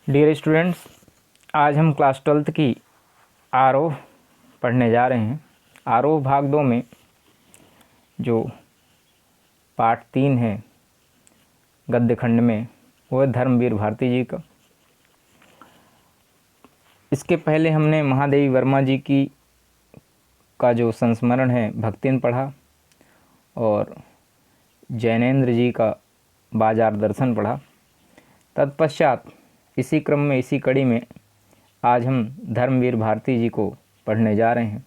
Dear students, आज हम class 12th की आरोह पढ़ने जा रहे हैं। आरोह भाग 2 में जो पाठ 3 है गद्य खंड में, वो है धर्मवीर भारती जी का। इसके पहले हमने महादेवी वर्मा जी की का जो संस्मरण है भक्तिन पढ़ा और जैनेन्द्र जी का बाजार दर्शन पढ़ा। तत्पश्चात इसी क्रम में, इसी कड़ी में आज हम धर्मवीर भारती जी को पढ़ने जा रहे हैं।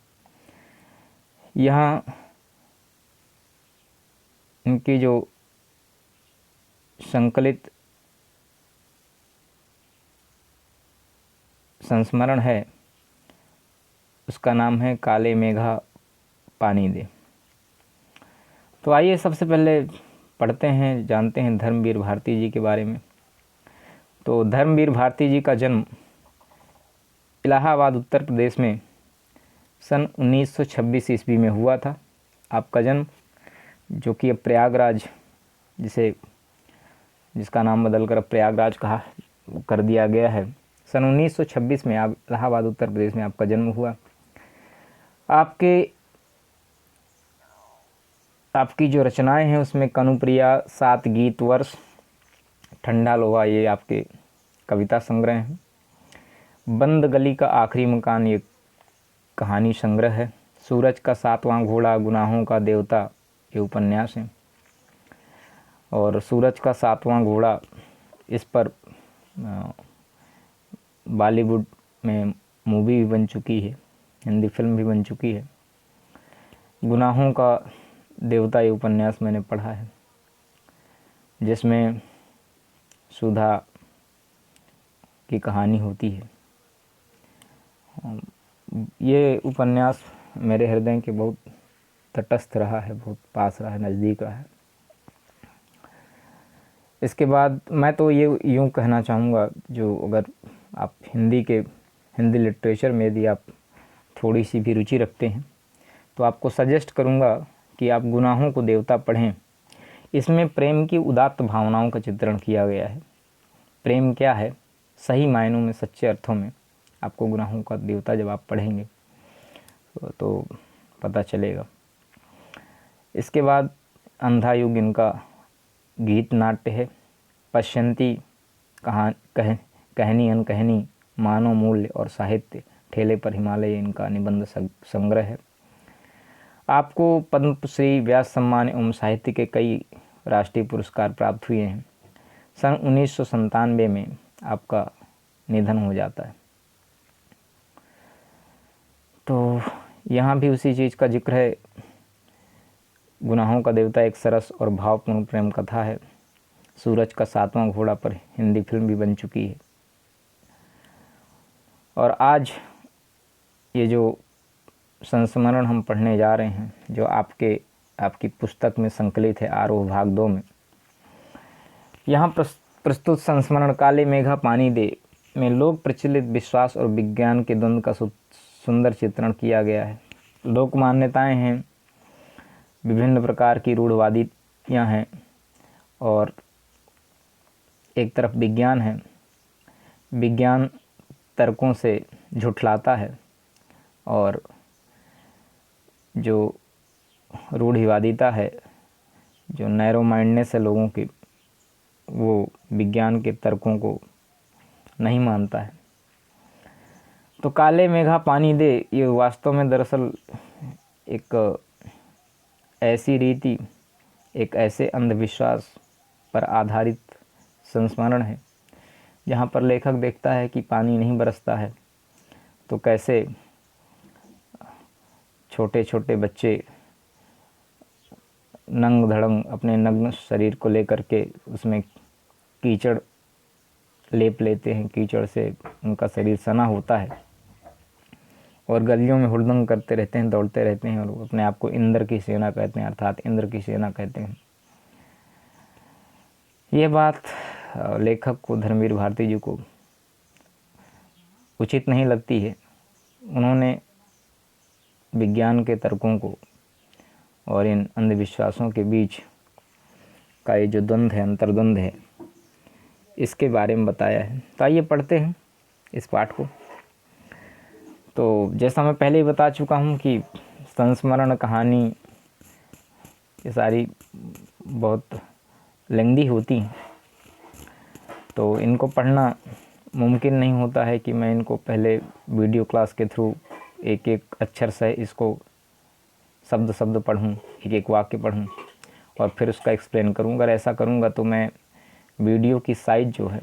यहाँ इनकी जो संकलित संस्मरण है उसका नाम है काले मेघा पानी दे। तो आइए सबसे पहले पढ़ते हैं, जानते हैं धर्मवीर भारती जी के बारे में। तो धर्मवीर भारती जी का जन्म इलाहाबाद उत्तर प्रदेश में सन 1926 ईस्वी में हुआ था। आपका जन्म, जो कि अब प्रयागराज, जिसका नाम बदलकर अब प्रयागराज कहा कर दिया गया है, सन 1926 में आप इलाहाबाद उत्तर प्रदेश में आपका जन्म हुआ। आपकी जो रचनाएं हैं उसमें कनुप्रिया, 7 गीत वर्ष, ठंडा लोहा, ये आपके कविता संग्रह हैं। बंद गली का आखिरी मकान ये कहानी संग्रह है। सूरज का 7वां घोड़ा, गुनाहों का देवता, ये उपन्यास है। और सूरज का 7वां घोड़ा, इस पर बॉलीवुड में मूवी भी बन चुकी है, हिंदी फिल्म भी बन चुकी है। गुनाहों का देवता ये उपन्यास मैंने पढ़ा है, जिसमें सुधा की कहानी होती है। ये उपन्यास मेरे हृदय के बहुत तटस्थ रहा है, बहुत पास रहा है, नज़दीक रहा है। इसके बाद मैं तो ये यूँ कहना चाहूँगा, जो अगर आप हिंदी लिटरेचर में यदि आप थोड़ी सी भी रुचि रखते हैं तो आपको सजेस्ट करूँगा कि आप गुनाहों को देवता पढ़ें। इसमें प्रेम की उदात्त भावनाओं का चित्रण किया गया है। प्रेम क्या है सही मायनों में, सच्चे अर्थों में, आपको गुनाहों का देवता जब आप पढ़ेंगे तो पता चलेगा। इसके बाद अंधा युग इनका गीत नाट्य है। पश्यंती कहनी अनकहनी, मानव मूल्य और साहित्य, ठेले पर हिमालय, इनका निबंध संग्रह है। आपको पद्मश्री, व्यास सम्मान एवं साहित्य के कई राष्ट्रीय पुरस्कार प्राप्त हुए हैं। सन 1997 में आपका निधन हो जाता है। तो यहाँ भी उसी चीज़ का जिक्र है। गुनाहों का देवता एक सरस और भावपूर्ण प्रेम कथा है। सूरज का 7वां घोड़ा पर हिंदी फिल्म भी बन चुकी है। और आज ये जो संस्मरण हम पढ़ने जा रहे हैं, जो आपकी पुस्तक में संकलित है आरोह भाग 2 में, यहाँ प्रस्तुत संस्मरण काले मेघा पानी दे में लोक प्रचलित विश्वास और विज्ञान के द्वंद्व का सुंदर चित्रण किया गया है। लोक मान्यताएं हैं, विभिन्न प्रकार की रूढ़वादियाँ हैं, और एक तरफ विज्ञान है। विज्ञान तर्कों से झुठलाता है, और जो रूढ़िवादिता है, जो नैरो माइंडनेस है लोगों की, वो विज्ञान के तर्कों को नहीं मानता है। तो काले मेघा पानी दे ये वास्तव में दरअसल एक ऐसी रीति, एक ऐसे अंधविश्वास पर आधारित संस्मरण है जहाँ पर लेखक देखता है कि पानी नहीं बरसता है तो कैसे छोटे छोटे बच्चे नंग धड़ंग अपने नग्न शरीर को लेकर के उसमें कीचड़ लेप लेते हैं, कीचड़ से उनका शरीर सना होता है, और गलियों में हुड़दंग करते रहते हैं, दौड़ते रहते हैं, और अपने आप को इंद्र की सेना कहते हैं, अर्थात इंद्र की सेना कहते हैं। ये बात लेखक को, धर्मवीर भारती जी को, उचित नहीं लगती है। उन्होंने विज्ञान के तर्कों को और इन अंधविश्वासों के बीच का ये जो द्वंद्व है, अंतर्द्वंद है, इसके बारे में बताया है। तो आइए पढ़ते हैं इस पाठ को। तो जैसा मैं पहले ही बता चुका हूँ कि संस्मरण कहानी ये सारी बहुत लेंदी होती हैं, तो इनको पढ़ना मुमकिन नहीं होता है कि मैं इनको पहले वीडियो क्लास के थ्रू एक एक अक्षर से इसको शब्द शब्द पढ़ूँ, एक एक वाक्य पढ़ूँ और फिर उसका एक्सप्लेन करूँ। अगर ऐसा करूँगा तो मैं वीडियो की साइज़ जो है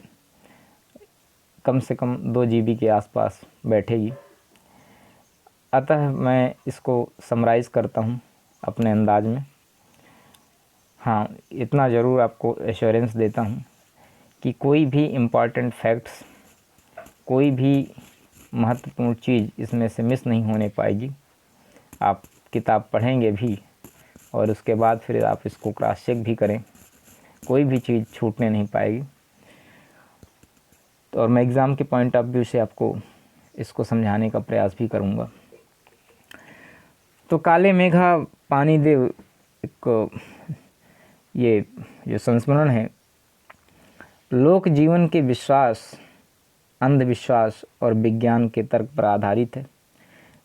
कम से कम 2 GB के आसपास बैठेगी। अतः मैं इसको समराइज़ करता हूँ अपने अंदाज में। हाँ, इतना ज़रूर आपको एश्योरेंस देता हूँ कि कोई भी इम्पॉर्टेंट फैक्ट्स, कोई भी महत्वपूर्ण चीज़ इसमें से मिस नहीं होने पाएगी। आप किताब पढ़ेंगे भी और उसके बाद फिर आप इसको क्रॉस चेक भी करें, कोई भी चीज़ छूटने नहीं पाएगी। तो और मैं एग्ज़ाम के पॉइंट ऑफ व्यू से आपको इसको समझाने का प्रयास भी करूँगा। तो काले मेघा पानी देव एक ये जो संस्मरण है लोक जीवन के विश्वास, अंधविश्वास और विज्ञान के तर्क पर आधारित है।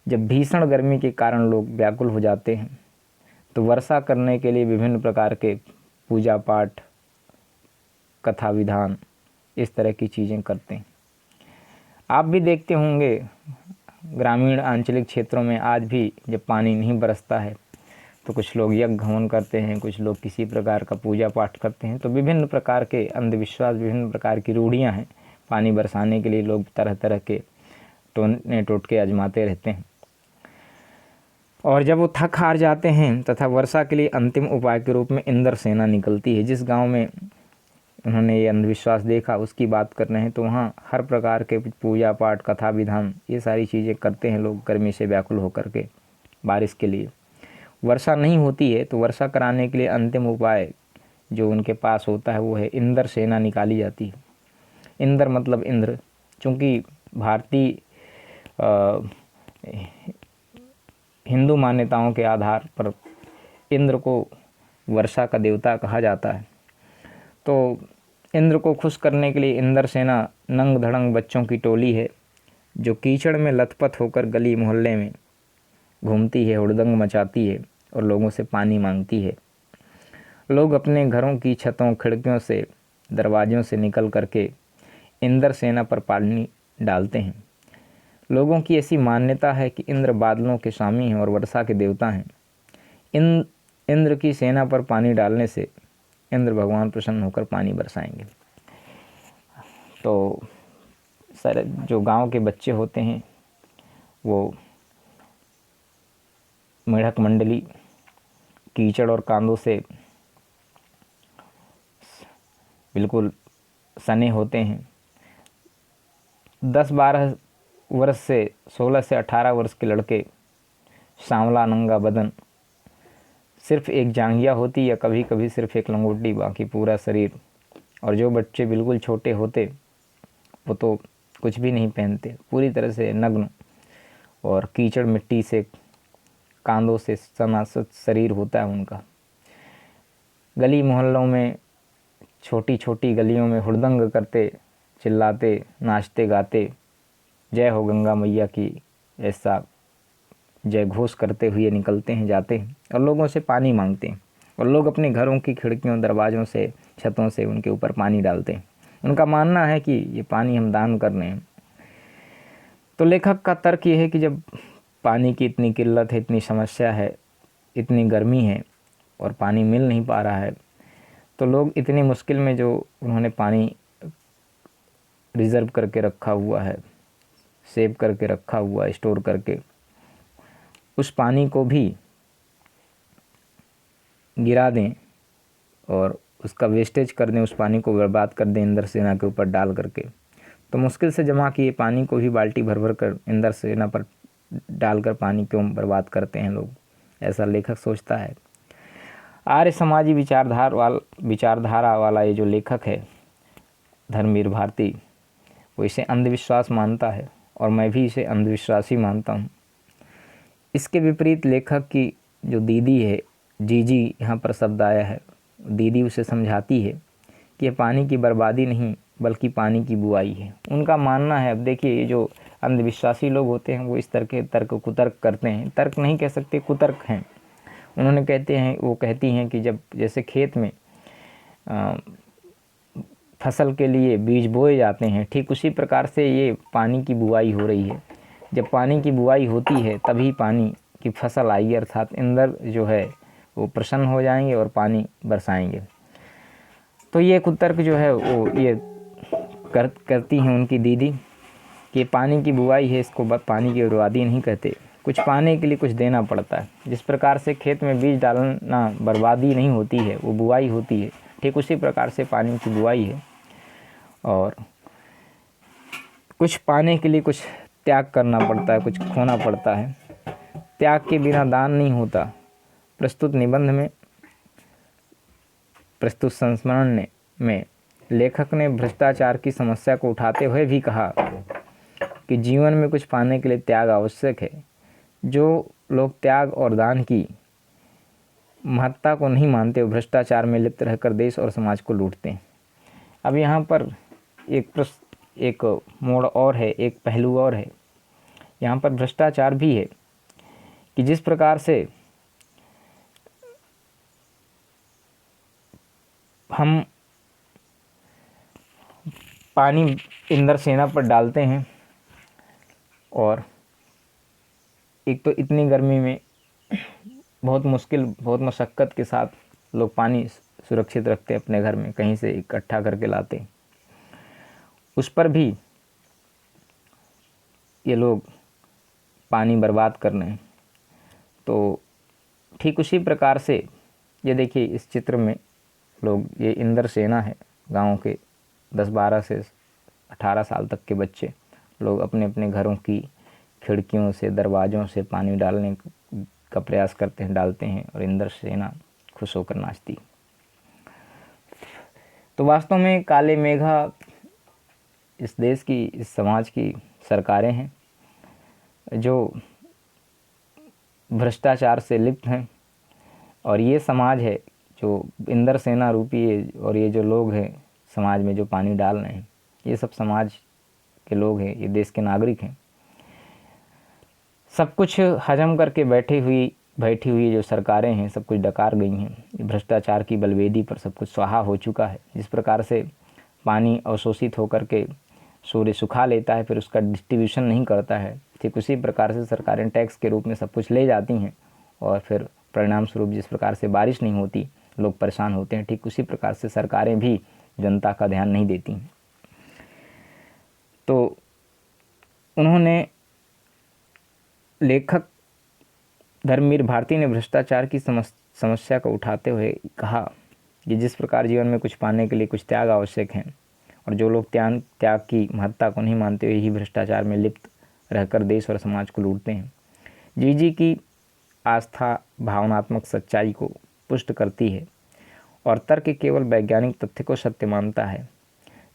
जब भीषण गर्मी के कारण लोग व्याकुल हो जाते हैं तो वर्षा करने के लिए विभिन्न प्रकार के पूजा पाठ, कथा विधान, इस तरह की चीज़ें करते हैं। आप भी देखते होंगे ग्रामीण आंचलिक क्षेत्रों में आज भी जब पानी नहीं बरसता है तो कुछ लोग यज्ञ हवन करते हैं, कुछ लोग किसी प्रकार का पूजा पाठ करते हैं। तो विभिन्न प्रकार के अंधविश्वास, विभिन्न प्रकार की रूढ़ियाँ हैं। पानी बरसाने के लिए लोग तरह तरह के टोने टोटके आजमाते रहते हैं और जब वो थक हार जाते हैं तथा वर्षा के लिए अंतिम उपाय के रूप में इंद्र सेना निकलती है। जिस गांव में उन्होंने ये अंधविश्वास देखा उसकी बात कर रहे हैं, तो वहाँ हर प्रकार के पूजा पाठ, कथा विधान, ये सारी चीज़ें करते हैं लोग गर्मी से व्याकुल होकर के। बारिश के लिए वर्षा नहीं होती है तो वर्षा कराने के लिए अंतिम उपाय जो उनके पास होता है वो है इंद्र सेना निकाली जाती है। इंद्र मतलब इंद्र, चूँकि भारतीय हिंदू मान्यताओं के आधार पर इंद्र को वर्षा का देवता कहा जाता है। तो इंद्र को खुश करने के लिए इंद्र सेना नंग धड़ंग बच्चों की टोली है जो कीचड़ में लथपथ होकर गली मोहल्ले में घूमती है, हुड़दंग मचाती है और लोगों से पानी मांगती है। लोग अपने घरों की छतों, खिड़कियों से, दरवाज़ों से निकल करके इंद्र सेना पर पानी डालते हैं। लोगों की ऐसी मान्यता है कि इंद्र बादलों के स्वामी हैं और वर्षा के देवता हैं। इंद्र की सेना पर पानी डालने से इंद्र भगवान प्रसन्न होकर पानी बरसाएंगे। तो सर जो गांव के बच्चे होते हैं वो मेढक मंडली कीचड़ और कांदों से बिल्कुल सने होते हैं। 10-12 वर्ष से 16 से 18 वर्ष के लड़के, सांवला नंगा बदन, सिर्फ एक जांघिया होती या कभी कभी सिर्फ एक लंगोटी, बाकी पूरा शरीर। और जो बच्चे बिल्कुल छोटे होते वो तो कुछ भी नहीं पहनते, पूरी तरह से नग्न और कीचड़ मिट्टी से, कांदों से सनासत शरीर होता है उनका। गली मोहल्लों में, छोटी छोटी गलियों में हुड़दंग करते, चिल्लाते, नाचते गाते जय हो गंगा मैया की ऐसा जय घोष करते हुए निकलते हैं, जाते हैं और लोगों से पानी मांगते हैं। और लोग अपने घरों की खिड़कियों, दरवाज़ों से, छतों से उनके ऊपर पानी डालते हैं। उनका मानना है कि ये पानी हम दान कर रहे हैं। तो लेखक का तर्क ये है कि जब पानी की इतनी किल्लत है, इतनी समस्या है, इतनी गर्मी है और पानी मिल नहीं पा रहा है, तो लोग इतनी मुश्किल में जो उन्होंने पानी रिज़र्व करके रखा हुआ है, सेव करके रखा हुआ है, स्टोर करके, उस पानी को भी गिरा दें और उसका वेस्टेज कर दें, उस पानी को बर्बाद कर दें इंद्र सेना के ऊपर डाल करके। तो मुश्किल से जमा किए पानी को भी बाल्टी भर भर कर इंद्र सेना पर डालकर पानी क्यों बर्बाद करते हैं लोग, ऐसा लेखक सोचता है। आर्य समाजी विचारधारा वाला ये जो लेखक है धर्मवीर भारती, वो इसे अंधविश्वास मानता है और मैं भी इसे अंधविश्वास ही मानता हूँ। इसके विपरीत लेखक की जो दीदी है, जीजी यहाँ पर शब्द आया है, दीदी उसे समझाती है कि ये पानी की बर्बादी नहीं, बल्कि पानी की बुआई है। उनका मानना है, अब देखिए ये जो अंधविश्वासी लोग होते हैं वो इस तरह के तर्क कुतर्क करते हैं, तर्क नहीं कह सकते, कुतर्क हैं। उन्होंने कहते हैं, वो कहती हैं कि जब जैसे खेत में फसल के लिए बीज बोए जाते हैं, ठीक उसी प्रकार से ये पानी की बुआई हो रही है। जब पानी की बुआई होती है तभी पानी की फसल आएगी, अर्थात इंद्र जो है वो प्रसन्न हो जाएंगे और पानी बरसाएंगे। तो ये कुतर्क जो है वो ये करती हैं उनकी दीदी कि पानी की बुआई है, इसको पानी की बर्बादी नहीं कहते, कुछ पाने के लिए कुछ देना पड़ता है। जिस प्रकार से खेत में बीज डालना बर्बादी नहीं होती है, वो बुआई होती है, ठीक उसी प्रकार से पानी की बुआई है। और कुछ पाने के लिए कुछ त्याग करना पड़ता है, कुछ खोना पड़ता है। त्याग के बिना दान नहीं होता। प्रस्तुत निबंध में, प्रस्तुत संस्मरण में लेखक ने भ्रष्टाचार की समस्या को उठाते हुए भी कहा कि जीवन में कुछ पाने के लिए त्याग आवश्यक है। जो लोग त्याग और दान की महत्ता को नहीं मानते, वो भ्रष्टाचार में लिप्त रहकर देश और समाज को लूटते हैं। अब यहाँ पर एक मोड़ और है, एक पहलू और है। यहाँ पर भ्रष्टाचार भी है कि जिस प्रकार से हम पानी इंद्र सेना पर डालते हैं, और एक तो इतनी गर्मी में बहुत मुश्किल, बहुत मशक्क़त के साथ लोग पानी सुरक्षित रखते हैं अपने घर में, कहीं से इकट्ठा करके लाते हैं, उस पर भी ये लोग पानी बर्बाद कर रहे हैं। तो ठीक उसी प्रकार से ये देखिए इस चित्र में लोग, ये इंद्र सेना है, गाँव के 10-12 से 18 साल तक के बच्चे लोग अपने अपने घरों की खिड़कियों से, दरवाज़ों से पानी डालने का प्रयास करते हैं, डालते हैं, और इंद्र सेना खुश होकर नाचती। तो वास्तव में काले मेघा इस देश की, इस समाज की सरकारें हैं जो भ्रष्टाचार से लिप्त हैं, और ये समाज है जो इंद्र सेना रूपी है, और ये जो लोग हैं समाज में जो पानी डाल रहे हैं, ये सब समाज के लोग हैं, ये देश के नागरिक हैं। सब कुछ हजम करके बैठी हुई जो सरकारें हैं, सब कुछ डकार गई हैं। भ्रष्टाचार की बलवेदी पर सब कुछ स्वाहा हो चुका है। जिस प्रकार से पानी अवशोषित होकर के सूर्य सुखा लेता है, फिर उसका डिस्ट्रीब्यूशन नहीं करता है, ठीक उसी प्रकार से सरकारें टैक्स के रूप में सब कुछ ले जाती हैं, और फिर परिणाम स्वरूप जिस प्रकार से बारिश नहीं होती, लोग परेशान होते हैं, ठीक उसी प्रकार से सरकारें भी जनता का ध्यान नहीं देती हैं। तो उन्होंने, लेखक धर्मवीर भारती ने भ्रष्टाचार की समस्या को उठाते हुए कहा कि जिस प्रकार जीवन में कुछ पाने के लिए कुछ त्याग आवश्यक है, और जो लोग त्याग की महत्ता को नहीं मानते हुए ही भ्रष्टाचार में लिप्त रहकर देश और समाज को लूटते हैं। जी की आस्था भावनात्मक सच्चाई को पुष्ट करती है, और तर्क केवल वैज्ञानिक तथ्य को सत्य मानता है।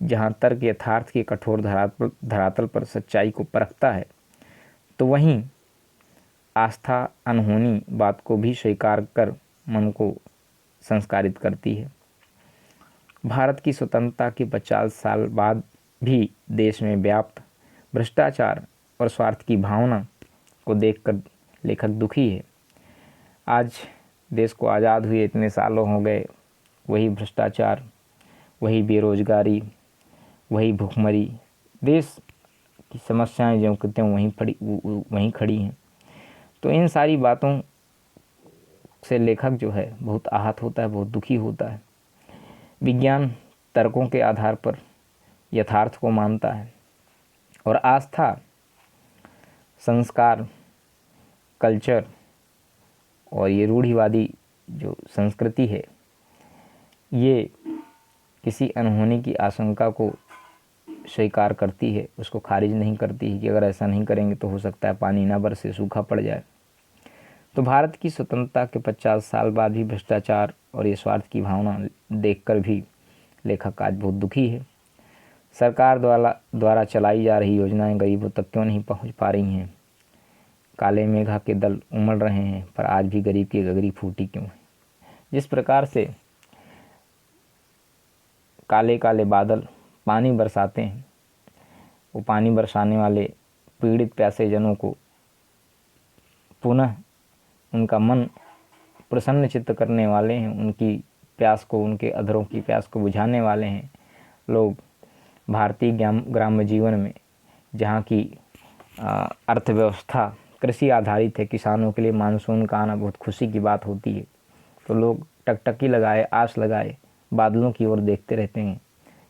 जहाँ तर्क यथार्थ की कठोर धरातल पर सच्चाई को परखता है, तो वहीं आस्था अनहोनी बात को भी स्वीकार कर मन को संस्कारित करती है। भारत की स्वतंत्रता के 50 साल बाद भी देश में व्याप्त भ्रष्टाचार और स्वार्थ की भावना को देखकर लेखक दुखी है। आज देश को आज़ाद हुए इतने सालों हो गए, वही भ्रष्टाचार, वही बेरोजगारी, वही भुखमरी, देश की समस्याएं जो कहते हैं वहीं खड़ी हैं। तो इन सारी बातों से लेखक जो है बहुत आहत होता है, बहुत दुखी होता है। विज्ञान तर्कों के आधार पर यथार्थ को मानता है, और आस्था, संस्कार, कल्चर और ये रूढ़िवादी जो संस्कृति है, ये किसी अनहोनी की आशंका को स्वीकार करती है, उसको खारिज नहीं करती है कि अगर ऐसा नहीं करेंगे तो हो सकता है पानी ना बरसे, सूखा पड़ जाए। तो भारत की स्वतंत्रता के 50 साल बाद भी भ्रष्टाचार और ये स्वार्थ की भावना देखकर भी लेखक आज बहुत दुखी है। सरकार द्वारा चलाई जा रही योजनाएं गरीबों तक क्यों नहीं पहुंच पा रही हैं? काले मेघा के दल उमड़ रहे हैं, पर आज भी गरीब की गगरी फूटी क्यों है? जिस प्रकार से काले काले बादल पानी बरसाते हैं, वो पानी बरसाने वाले पीड़ित प्यासे जनों को पुनः उनका मन प्रसन्न चित्त करने वाले हैं, उनकी प्यास को, उनके अधरों की प्यास को बुझाने वाले हैं लोग। भारतीय ग्राम्य जीवन में जहाँ की अर्थव्यवस्था कृषि आधारित है, किसानों के लिए मानसून का आना बहुत खुशी की बात होती है। तो लोग टकटकी लगाए, आस लगाए बादलों की ओर देखते रहते हैं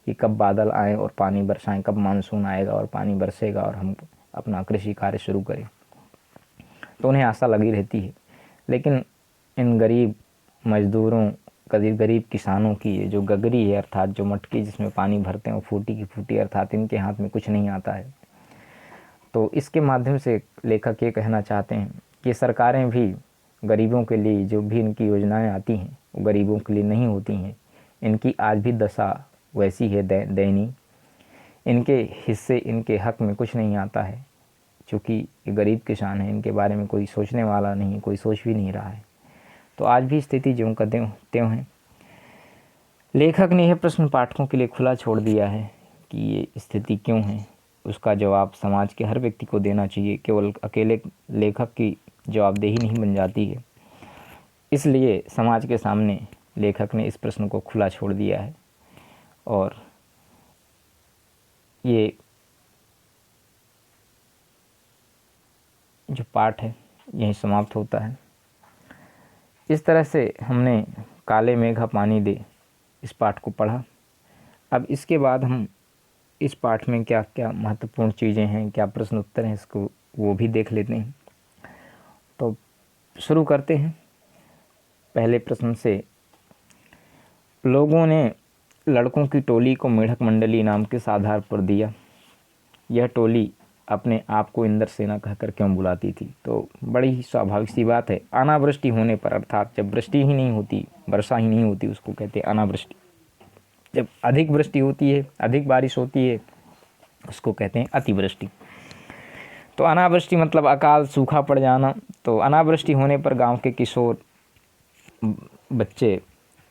कि कब बादल आए और पानी बरसाएं, कब मानसून आएगा और पानी बरसेगा और हम अपना कृषि कार्य शुरू करें। तो उन्हें आशा लगी रहती है। लेकिन इन गरीब मजदूरों, गरीब किसानों की ये जो गगरी है, अर्थात जो मटकी जिसमें पानी भरते हैं वो फूटी की फूटी, अर्थात इनके हाथ में कुछ नहीं आता है। तो इसके माध्यम से लेखक ये कहना चाहते हैं कि सरकारें भी गरीबों के लिए जो भी इनकी योजनाएं आती हैं वो गरीबों के लिए नहीं होती हैं। इनकी आज भी दशा वैसी है दयनीय। इनके हिस्से, इनके हक में कुछ नहीं आता है। चूँकि ये गरीब किसान हैं, इनके बारे में कोई सोचने वाला नहीं, कोई सोच भी नहीं रहा है। तो आज भी स्थिति ज्यों का त्यों है। लेखक ने यह प्रश्न पाठकों के लिए खुला छोड़ दिया है कि ये स्थिति क्यों है। उसका जवाब समाज के हर व्यक्ति को देना चाहिए, केवल अकेले लेखक की जवाबदेही नहीं बन जाती है। इसलिए समाज के सामने लेखक ने इस प्रश्न को खुला छोड़ दिया है और ये जो पाठ है यहीं समाप्त होता है। इस तरह से हमने काले मेघा पानी दे इस पाठ को पढ़ा। अब इसके बाद हम इस पाठ में क्या क्या महत्वपूर्ण चीज़ें हैं, क्या प्रश्न उत्तर हैं, इसको वो भी देख लेते हैं। तो शुरू करते हैं पहले प्रश्न से। लोगों ने लड़कों की टोली को मेढक मंडली नाम किस आधार पर दिया? यह टोली अपने आप को इंद्रसेना कहकर क्यों बुलाती थी? तो बड़ी ही स्वाभाविक सी बात है। अनावृष्टि होने पर, अर्थात जब वृष्टि ही नहीं होती, वर्षा ही नहीं होती, उसको कहते हैं अनावृष्टि। जब अधिक वृष्टि होती है, अधिक बारिश होती है, उसको कहते हैं अतिवृष्टि। तो अनावृष्टि मतलब अकाल, सूखा पड़ जाना। तो अनावृष्टि होने पर गांव के किशोर बच्चे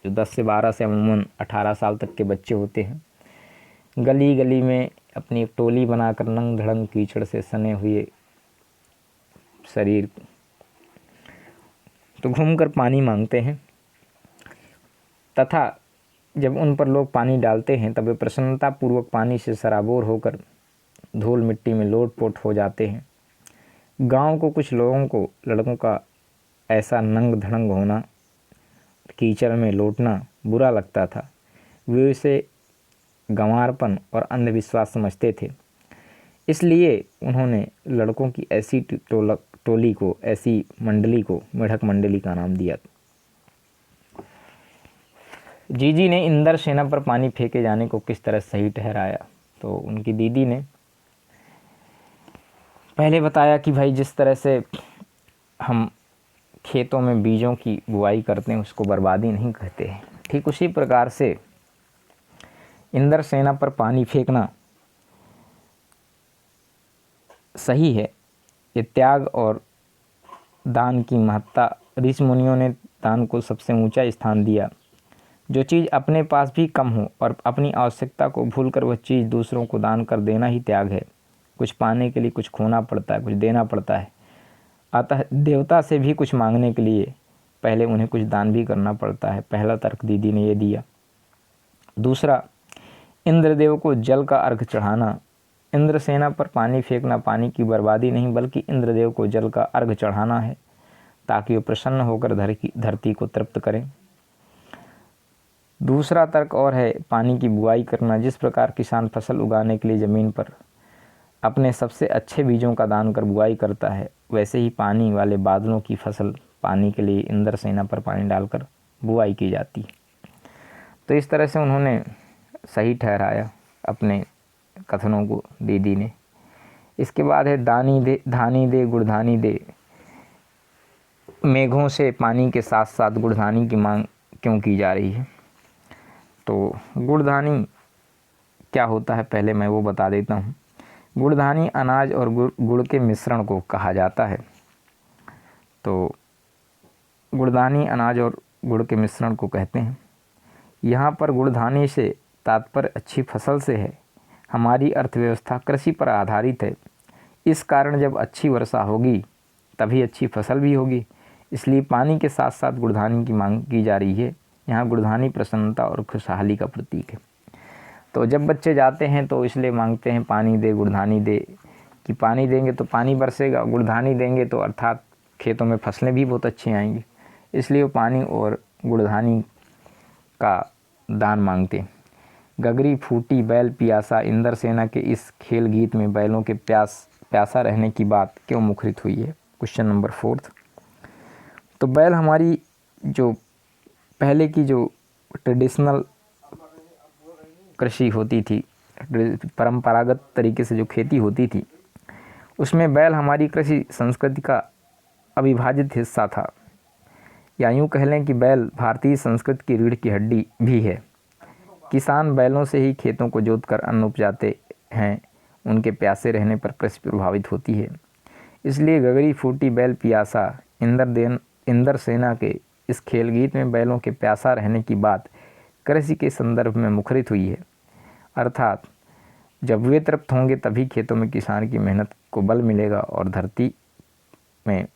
जो 10 से 12 से अमूमन 18 साल तक के बच्चे होते हैं, गली गली में अपनी एक टोली बनाकर नंग धड़ंग कीचड़ से सने हुए शरीर तो घूमकर पानी मांगते हैं, तथा जब उन पर लोग पानी डालते हैं तब वे प्रसन्नता पूर्वक पानी से सराबोर होकर धूल मिट्टी में लोट-पोट हो जाते हैं। गांव को कुछ लोगों को लड़कों का ऐसा नंग धड़ंग होना, कीचड़ में लोटना बुरा लगता था। वे इसे गंवारपन और अंधविश्वास समझते थे। इसलिए उन्होंने लड़कों की ऐसी टोली को, ऐसी मंडली को मेढक मंडली का नाम दिया। जीजी ने इंदर सेना पर पानी फेंके जाने को किस तरह सही ठहराया? तो उनकी दीदी ने पहले बताया कि भाई जिस तरह से हम खेतों में बीजों की बुआई करते हैं उसको बर्बादी नहीं कहते हैं, ठीक उसी प्रकार से इंदर सेना पर पानी फेंकना सही है। ये त्याग और दान की महत्ता, ऋषि मुनियों ने दान को सबसे ऊंचा स्थान दिया। जो चीज़ अपने पास भी कम हो और अपनी आवश्यकता को भूलकर वह चीज़ दूसरों को दान कर देना ही त्याग है। कुछ पाने के लिए कुछ खोना पड़ता है, कुछ देना पड़ता है। अतः देवता से भी कुछ मांगने के लिए पहले उन्हें कुछ दान भी करना पड़ता है। पहला तर्क दीदी ने ये दिया। दूसरा, इंद्रदेव को जल का अर्घ चढ़ाना। इंद्रसेना पर पानी फेंकना पानी की बर्बादी नहीं बल्कि इंद्रदेव को जल का अर्घ चढ़ाना है ताकि वो प्रसन्न होकर धरती को तृप्त करें। दूसरा तर्क और है पानी की बुआई करना। जिस प्रकार किसान फसल उगाने के लिए ज़मीन पर अपने सबसे अच्छे बीजों का दान कर बुआई करता है, वैसे ही पानी वाले बादलों की फसल पानी के लिए इंद्रसेना पर पानी डालकर बुआई की जाती है। तो इस तरह से उन्होंने सही ठहराया अपने कथनों को दीदी ने। इसके बाद है दानी दे धानी दे गुड़धानी दे। मेघों से पानी के साथ साथ गुड़धानी की मांग क्यों की जा रही है? तो गुड़धानी क्या होता है पहले मैं वो बता देता हूँ। गुड़धानी अनाज और गुड़ के मिश्रण को कहा जाता है। तो गुड़धानी अनाज और गुड़ के मिश्रण को कहते हैं। यहाँ पर गुड़धानी से तात्पर्य अच्छी फसल से है। हमारी अर्थव्यवस्था कृषि पर आधारित है। इस कारण जब अच्छी वर्षा होगी तभी अच्छी फसल भी होगी। इसलिए पानी के साथ साथ गुड़धानी की मांग की जा रही है। यहाँ गुड़धानी प्रसन्नता और खुशहाली का प्रतीक है। तो जब बच्चे जाते हैं तो इसलिए मांगते हैं पानी दे गुड़धानी दे, कि पानी देंगे तो पानी बरसेगा, गुड़धानी देंगे तो अर्थात खेतों में फसलें भी बहुत अच्छी आएंगी। इसलिए वो पानी और गुड़धानी का दान मांगते हैं। गगरी फूटी बैल पियासा, इंद्रसेना के इस खेल गीत में बैलों के प्यासा रहने की बात क्यों मुखरित हुई है? Question number 4। तो बैल हमारी जो पहले की जो ट्रेडिशनल कृषि होती थी, परंपरागत तरीके से जो खेती होती थी, उसमें बैल हमारी कृषि संस्कृति का अविभाजित हिस्सा था। या यूँ कह लें कि बैल भारतीय संस्कृति की रीढ़ की हड्डी भी है। किसान बैलों से ही खेतों को जोतकर अन्न उपजाते हैं। उनके प्यासे रहने पर कृषि प्रभावित होती है। इसलिए गगरी फूटी बैल पियासा, इंद्रसेना के इस खेल गीत में बैलों के प्यासा रहने की बात कृषि के संदर्भ में मुखरित हुई है। अर्थात जब वे तृप्त होंगे तभी खेतों में किसान की मेहनत को बल मिलेगा और धरती में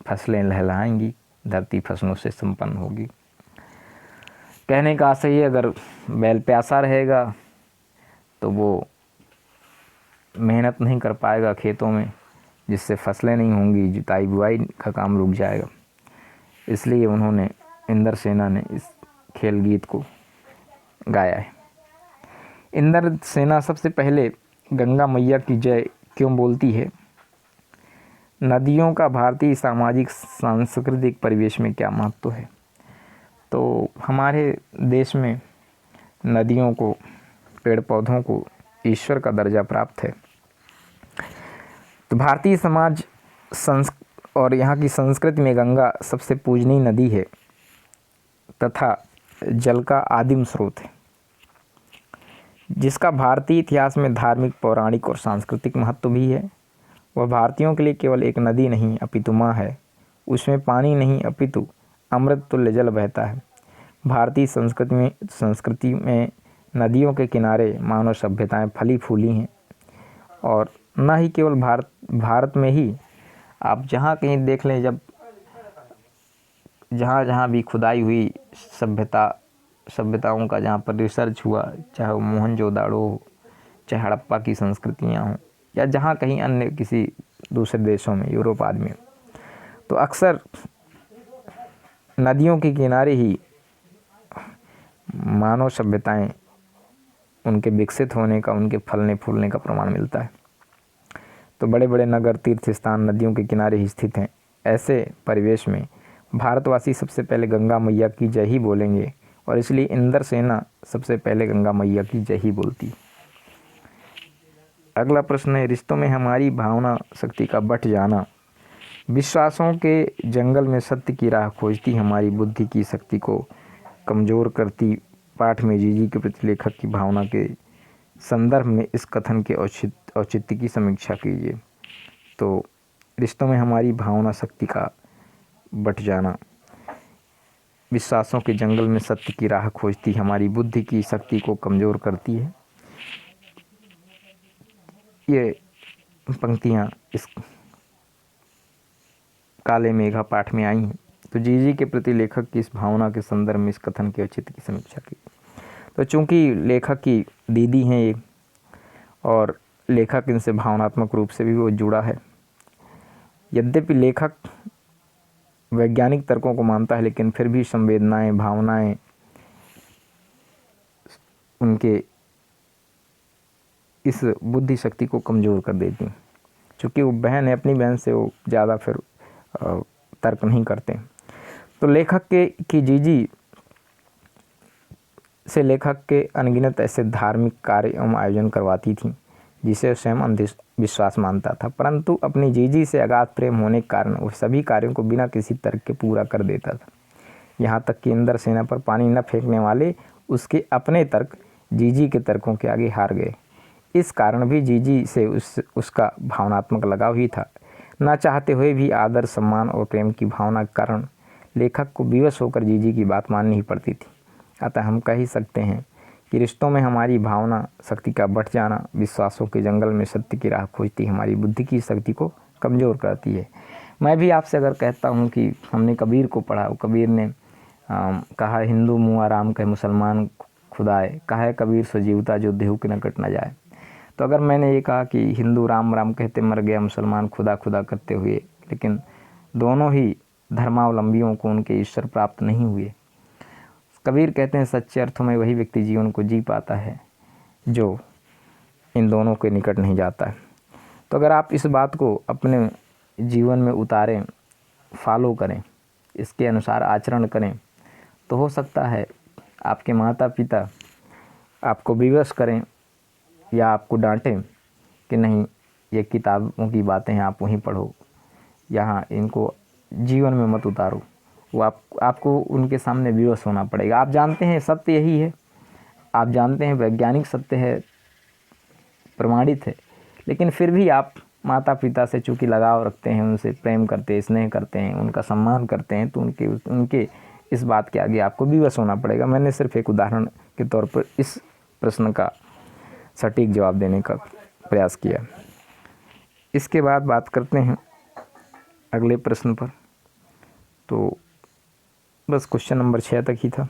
फसलें लहलहाएंगी, धरती फसलों से संपन्न होगी। कहने का आशय है, अगर बैल प्यासा रहेगा तो वो मेहनत नहीं कर पाएगा खेतों में, जिससे फसलें नहीं होंगी, जुताई बुआई का काम रुक जाएगा। इसलिए उन्होंने, इंद्रसेना ने इस खेल गीत को गाया है। इंद्रसेना सबसे पहले गंगा मैया की जय क्यों बोलती है? नदियों का भारतीय सामाजिक सांस्कृतिक परिवेश में क्या महत्व है? तो हमारे देश में नदियों को, पेड़ पौधों को ईश्वर का दर्जा प्राप्त है। तो भारतीय समाज और यहाँ की संस्कृति में गंगा सबसे पूजनीय नदी है तथा जल का आदिम स्रोत है, जिसका भारतीय इतिहास में धार्मिक, पौराणिक और सांस्कृतिक महत्व भी है। वह भारतीयों के लिए केवल एक नदी नहीं अपितु माँ है। उसमें पानी नहीं अपितु अमृत तुल्य जल बहता है। भारतीय संस्कृति में नदियों के किनारे मानव सभ्यताएं फली फूली हैं। और न ही केवल भारत में ही, आप जहाँ कहीं देख लें, जब जहाँ भी खुदाई हुई सभ्यताओं का जहाँ पर रिसर्च हुआ, चाहे वो मोहनजोदाड़ो हो, चाहे हड़प्पा की संस्कृतियाँ हों, या जहाँ कहीं अन्य किसी दूसरे देशों में, यूरोप आदि में, तो अक्सर नदियों के किनारे ही मानव सभ्यताएं, उनके विकसित होने का, उनके फलने फूलने का प्रमाण मिलता है। तो बड़े बड़े नगर, तीर्थ स्थान नदियों के किनारे ही स्थित हैं। ऐसे परिवेश में भारतवासी सबसे पहले गंगा मैया की जय ही बोलेंगे, और इसलिए इंद्रसेना सबसे पहले गंगा मैया की जय ही बोलती। अगला प्रश्न है, रिश्तों में हमारी भावना शक्ति का बट जाना। विश्वासों के जंगल में सत्य की राह खोजती हमारी बुद्धि की शक्ति को कमज़ोर करती। पाठ में जीजी के प्रति लेखक की भावना के संदर्भ में इस कथन के औचित्य की समीक्षा कीजिए। तो रिश्तों में हमारी भावना शक्ति का बट जाना, विश्वासों के जंगल में सत्य की राह खोजती हमारी बुद्धि की शक्ति को कमज़ोर करती है। ये पंक्तियाँ इस काले मेघा पाठ में आई हैं। तो जीजी के प्रति लेखक की इस भावना के संदर्भ में इस कथन के औचित्य की समीक्षा की। तो चूंकि लेखक की दीदी हैं ये, और लेखक इनसे भावनात्मक रूप से भी वो जुड़ा है। यद्यपि लेखक वैज्ञानिक तर्कों को मानता है, लेकिन फिर भी संवेदनाएं, भावनाएं उनके इस बुद्धि शक्ति को कमज़ोर कर देती। चूँकि वो बहन है, अपनी बहन से वो ज़्यादा फिर तर्क नहीं करते। तो लेखक की जीजी से लेखक के अनगिनत ऐसे धार्मिक कार्य एवं आयोजन करवाती थी जिसे स्वयं अंधविश्वास मानता था, परंतु अपनी जीजी से अगाध प्रेम होने के कारण वह सभी कार्यों को बिना किसी तर्क के पूरा कर देता था। यहाँ तक कि इंद्रसेना पर पानी न फेंकने वाले उसके अपने तर्क जीजी के तर्कों के आगे हार गए। इस कारण भी जीजी से उसका भावनात्मक लगाव ही था। ना चाहते हुए भी आदर, सम्मान और प्रेम की भावना के कारण लेखक को विवश होकर जीजी की बात माननी ही पड़ती थी। अतः हम कह ही सकते हैं कि रिश्तों में हमारी भावना शक्ति का बढ़ जाना विश्वासों के जंगल में सत्य की राह खोजती हमारी बुद्धि की शक्ति को कमज़ोर करती है। मैं भी आपसे अगर कहता हूँ कि हमने कबीर को पढ़ा, कबीर ने कहा हिंदू मुआ राम कहे मुसलमान खुदाए, कहा है कबीर सजीवता जो देहू के न कट न जाए। तो अगर मैंने ये कहा कि हिंदू राम राम कहते मर गया, मुसलमान खुदा खुदा करते हुए, लेकिन दोनों ही धर्मावलंबियों को उनके ईश्वर प्राप्त नहीं हुए। कबीर कहते हैं सच्चे अर्थों में वही व्यक्ति जीवन को जी पाता है जो इन दोनों के निकट नहीं जाता है। तो अगर आप इस बात को अपने जीवन में उतारें, फॉलो करें, इसके अनुसार आचरण करें, तो हो सकता है आपके माता पिता आपको विवश करें या आपको डांटें कि नहीं ये किताबों की बातें हैं, आप वहीं पढ़ो, यहाँ इनको जीवन में मत उतारो। वो आपको उनके सामने विवश होना पड़ेगा। आप जानते हैं सत्य यही है, आप जानते हैं वैज्ञानिक सत्य है, प्रमाणित है, लेकिन फिर भी आप माता पिता से चूँकि लगाव रखते हैं, उनसे प्रेम करते हैं, स्नेह करते हैं, उनका सम्मान करते हैं, तो उनके इस बात के आगे आपको विवश होना पड़ेगा। मैंने सिर्फ एक उदाहरण के तौर पर इस प्रश्न का सटीक जवाब देने का प्रयास किया। इसके बाद बात करते हैं अगले प्रश्न पर। तो बस क्वेश्चन नंबर 6 तक ही था।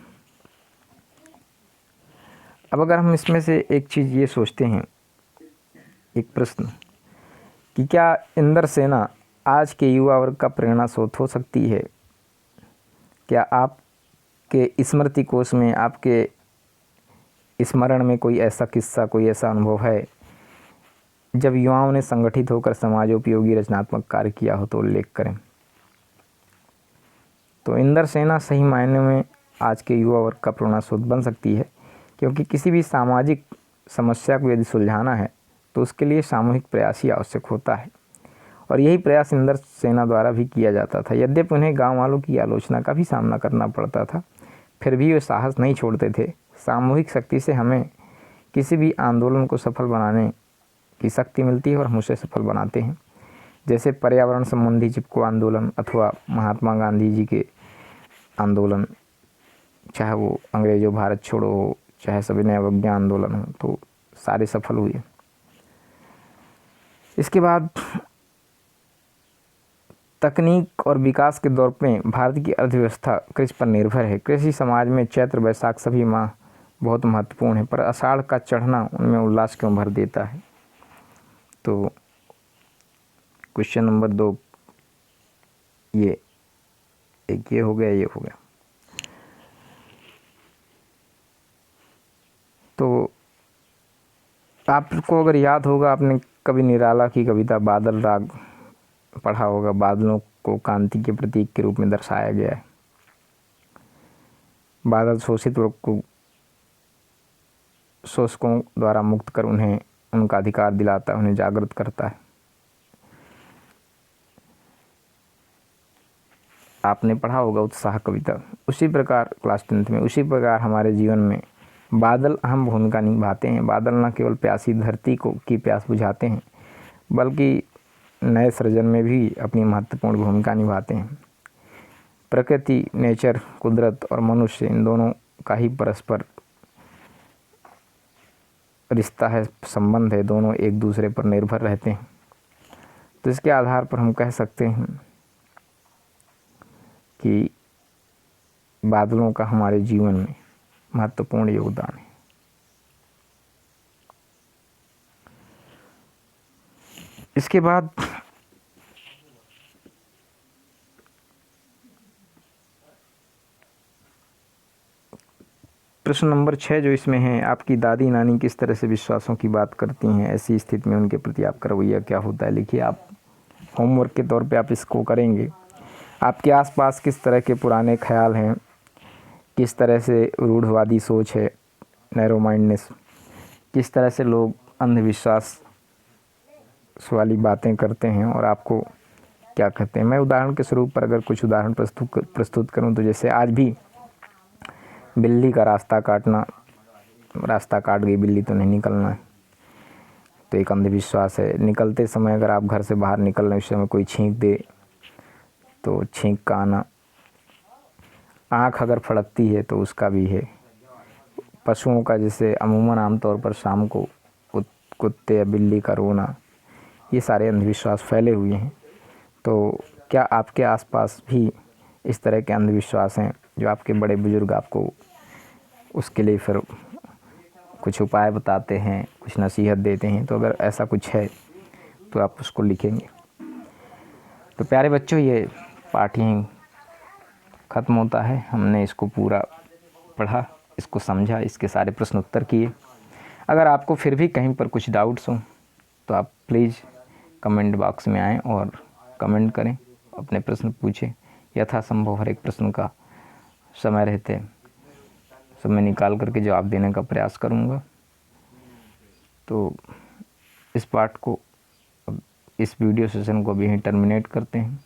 अब अगर हम इसमें से एक चीज़ ये सोचते हैं, एक प्रश्न, कि क्या इंदर सेना आज के युवा वर्ग का प्रेरणा स्रोत हो सकती है? क्या आपके स्मृति कोश में, आपके स्मरण में कोई ऐसा किस्सा, कोई ऐसा अनुभव है जब युवाओं ने संगठित होकर समाजोपयोगी रचनात्मक कार्य किया हो, तो उल्लेख करें। तो इंदर सेना सही मायने में आज के युवा वर्ग का प्रेरणा स्रोत बन सकती है, क्योंकि किसी भी सामाजिक समस्या को यदि सुलझाना है तो उसके लिए सामूहिक प्रयास ही आवश्यक होता है, और यही प्रयास इंदर सेना द्वारा भी किया जाता था। यद्यपि उन्हें गांव वालों की आलोचना का भी सामना करना पड़ता था, फिर भी वे साहस नहीं छोड़ते थे। सामूहिक शक्ति से हमें किसी भी आंदोलन को सफल बनाने की शक्ति मिलती है और हम उसे सफल बनाते हैं। जैसे पर्यावरण संबंधी चिपको आंदोलन अथवा महात्मा गांधी जी के आंदोलन, चाहे वो अंग्रेजों भारत छोड़ो हो, चाहे सविनय अवज्ञा आंदोलन हो, तो सारे सफल हुए। इसके बाद तकनीक और विकास के दौर में भारत की अर्थव्यवस्था कृषि पर निर्भर है। कृषि समाज में चैत्र वैशाख सभी माह बहुत महत्वपूर्ण है, पर आषाढ़ का चढ़ना उनमें उल्लास क्यों भर देता है? तो क्वेश्चन नंबर 2 ये हो गया, ये हो गया। तो आपको अगर याद होगा, आपने कभी निराला की कविता बादल राग पढ़ा होगा। बादलों को कांति के प्रतीक के रूप में दर्शाया गया है। बादल शोषित वर्ग को शोषकों द्वारा मुक्त कर उन्हें उनका अधिकार दिलाता है, उन्हें जागृत करता है। आपने पढ़ा होगा उत्साह कविता। उसी प्रकार क्लास 10th में, उसी प्रकार हमारे जीवन में बादल अहम भूमिका निभाते हैं। बादल न केवल प्यासी धरती की प्यास बुझाते हैं, बल्कि नए सृजन में भी अपनी महत्वपूर्ण भूमिका निभाते हैं। प्रकृति, नेचर, कुदरत और मनुष्य, इन दोनों का ही परस्पर रिश्ता है, संबंध है, दोनों एक दूसरे पर निर्भर रहते हैं। तो इसके आधार पर हम कह सकते हैं कि बादलों का हमारे जीवन में महत्वपूर्ण योगदान है। इसके बाद प्रश्न नंबर 6 जो इसमें है, आपकी दादी नानी किस तरह से विश्वासों की बात करती हैं? ऐसी स्थिति में उनके प्रति आपका रवैया क्या होता है? लिखिए। आप होमवर्क के तौर पे आप इसको करेंगे। आपके आसपास किस तरह के पुराने ख्याल हैं, किस तरह से रूढ़वादी सोच है, नैरो माइंडनेस, किस तरह से लोग अंधविश्वास वाली बातें करते हैं और आपको क्या कहते हैं। मैं उदाहरण के स्वरूप पर अगर कुछ उदाहरण प्रस्तुत करूं, तो जैसे आज भी बिल्ली का रास्ता काटना, रास्ता काट गई बिल्ली तो नहीं निकलना है, तो एक अंधविश्वास है। निकलते समय अगर आप घर से बाहर निकल रहे हैं, उस समय कोई छींक दे तो छींक का आना, आँख अगर फड़कती है तो उसका भी है, पशुओं का जैसे अमूमन आमतौर पर शाम को कुत्ते या बिल्ली का रोना, ये सारे अंधविश्वास फैले हुए हैं। तो क्या आपके आसपास भी इस तरह के अंधविश्वास हैं जो आपके बड़े बुजुर्ग आपको उसके लिए फिर कुछ उपाय बताते हैं, कुछ नसीहत देते हैं? तो अगर ऐसा कुछ है तो आप उसको लिखेंगे। तो प्यारे बच्चों, ये पाठ यहीं ख़त्म होता है। हमने इसको पूरा पढ़ा, इसको समझा, इसके सारे प्रश्न उत्तर किए। अगर आपको फिर भी कहीं पर कुछ डाउट्स हों तो आप प्लीज़ कमेंट बॉक्स में आएँ और कमेंट करें, अपने प्रश्न पूछें। यथासंभव हर एक प्रश्न का समय रहते समय निकाल करके जवाब देने का प्रयास करूँगा। तो इस पाठ को, इस वीडियो सेशन को अभी यहीं टर्मिनेट करते हैं।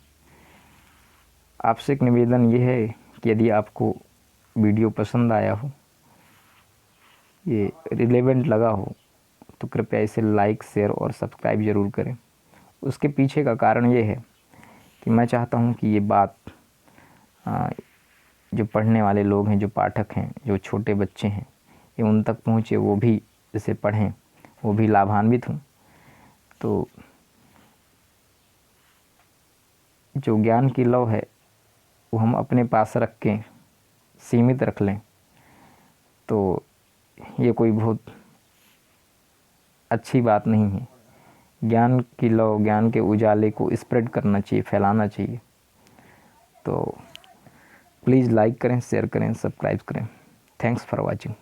आपसे एक निवेदन ये है कि यदि आपको वीडियो पसंद आया हो, ये रिलेवेंट लगा हो, तो कृपया इसे लाइक, शेयर और सब्सक्राइब ज़रूर करें। उसके पीछे का कारण ये है कि मैं चाहता हूँ कि ये बात जो पढ़ने वाले लोग हैं, जो पाठक हैं, जो छोटे बच्चे हैं, ये उन तक पहुँचे, वो भी इसे पढ़ें, वो भी लाभान्वित हों। तो जो ज्ञान की लौ है वो हम अपने पास रख के सीमित रख लें तो ये कोई बहुत अच्छी बात नहीं है। ज्ञान की लौ, ज्ञान के उजाले को स्प्रेड करना चाहिए, फैलाना चाहिए। तो प्लीज़ लाइक करें, शेयर करें, सब्सक्राइब करें। Thanks for watching.